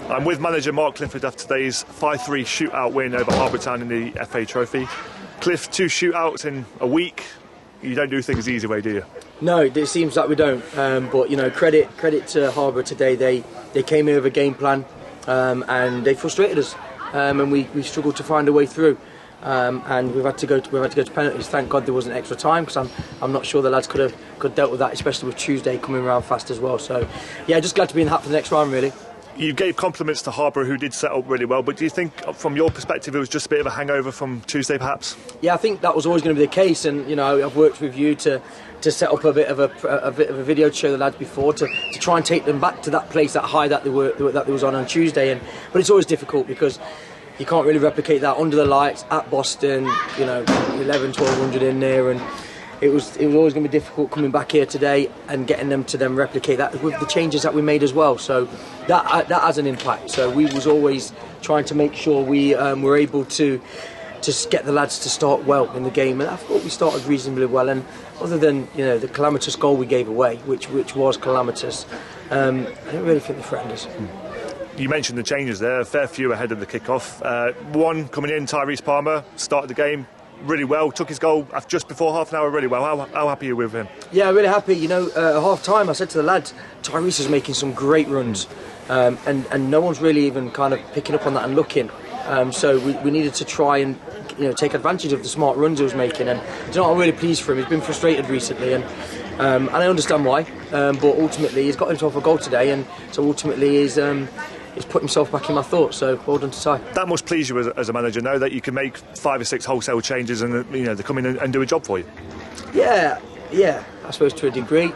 I'm with manager Mark Clifford after today's 5-3 shootout win over Harborough Town in the FA Trophy. Cliff, 2 shootouts in a week. You don't do things the easy way, do you? No, it seems like we don't. But you know, credit to Harborough today. They came in with a game plan and they frustrated us, and we struggled to find a way through. And we've had to go to penalties. Thank God there wasn't extra time, because I'm not sure the lads could have dealt with that, especially with Tuesday coming around fast as well. So yeah, just glad to be in the hat for the next round, really. You gave compliments to Harborough, who did set up really well, but do you think, from your perspective, it was just a bit of a hangover from Tuesday, perhaps? Yeah, I think that was always going to be the case, and you know, I've worked with you to set up a bit of a video to show the lads before, to try and take them back to that place, that high that they was on Tuesday, but it's always difficult because you can't really replicate that under the lights at Boston. You know, 1100-1200 in there, and it was always going to be difficult coming back here today and getting them to replicate that with the changes that we made as well. So that has an impact. So we was always trying to make sure we were able to get the lads to start well in the game, and I thought we started reasonably well. And other than, you know, the calamitous goal we gave away, which was calamitous, I don't really think they threatened us. You mentioned the changes there, a fair few ahead of the kick-off. One coming in, Tyrese Palmer, started the game really well, took his goal just before half an hour really well. How happy are you with him? Yeah, really happy. You know, at half time I said to the lads, Tyrese is making some great runs, and no one's really even kind of picking up on that and looking. So we needed to try and, you know, take advantage of the smart runs he was making. And you know, I'm really pleased for him. He's been frustrated recently, and I understand why. But ultimately, he's got himself a goal today, and so ultimately he's put himself back in my thoughts. So well done to Ty. That must please you as a manager, know that you can make 5 or 6 wholesale changes, and you know, they come in and do a job for you. Yeah, I suppose to a degree.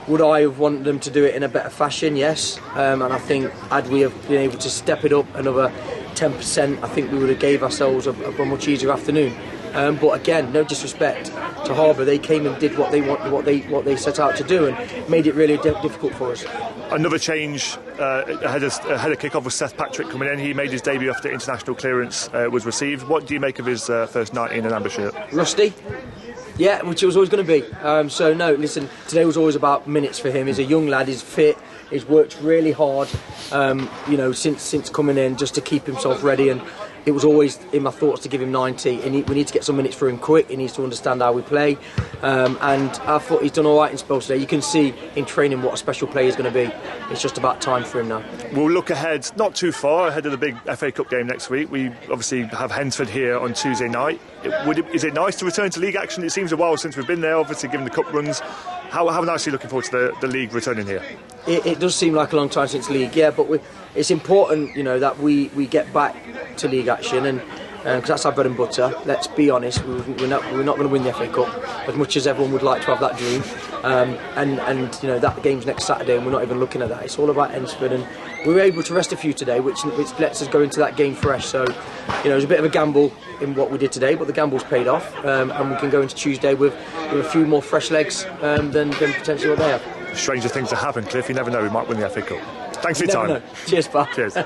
Would I have wanted them to do it in a better fashion? Yes, and I think had we have been able to step it up another 10%, I think we would have gave ourselves a much easier afternoon. But again, no disrespect to Harborough, they came and did what they set out to do, and made it really difficult for us. Another change ahead of kick-off was Seth Patrick coming in. He made his debut after international clearance was received. What do you make of his first night in an amber shirt? Rusty. Yeah, which it was always going to be. So no, listen, today was always about minutes for him. He's a young lad, he's fit, he's worked really hard, you know, since coming in, just to keep himself ready. And it was always in my thoughts to give him 90. We need to get some minutes for him quick. He needs to understand how we play. And I thought he's done all right in spells today. You can see in training what a special player he's going to be. It's just about time for him now. We'll look ahead, not too far ahead of the big FA Cup game next week. We obviously have Hensford here on Tuesday night. Is it nice to return to league action? It seems a while since we've been there, obviously, given the cup runs. How nice are you looking forward to the league returning here? It does seem like a long time since league, yeah, but it's important, you know, that we get back to league action, and because that's our bread and butter. Let's be honest, we're not going to win the FA Cup, as much as everyone would like to have that dream. And you know, that game's next Saturday, and we're not even looking at that. It's all about Hensford, and we were able to rest a few today, which lets us go into that game fresh. So, you know, it was a bit of a gamble in what we did today, but the gamble's paid off, and we can go into Tuesday with a few more fresh legs than potentially what they have. Stranger things have happened, Cliff. You never know, we might win the FA Cup. Thanks for your time. Cheers, pal. Cheers.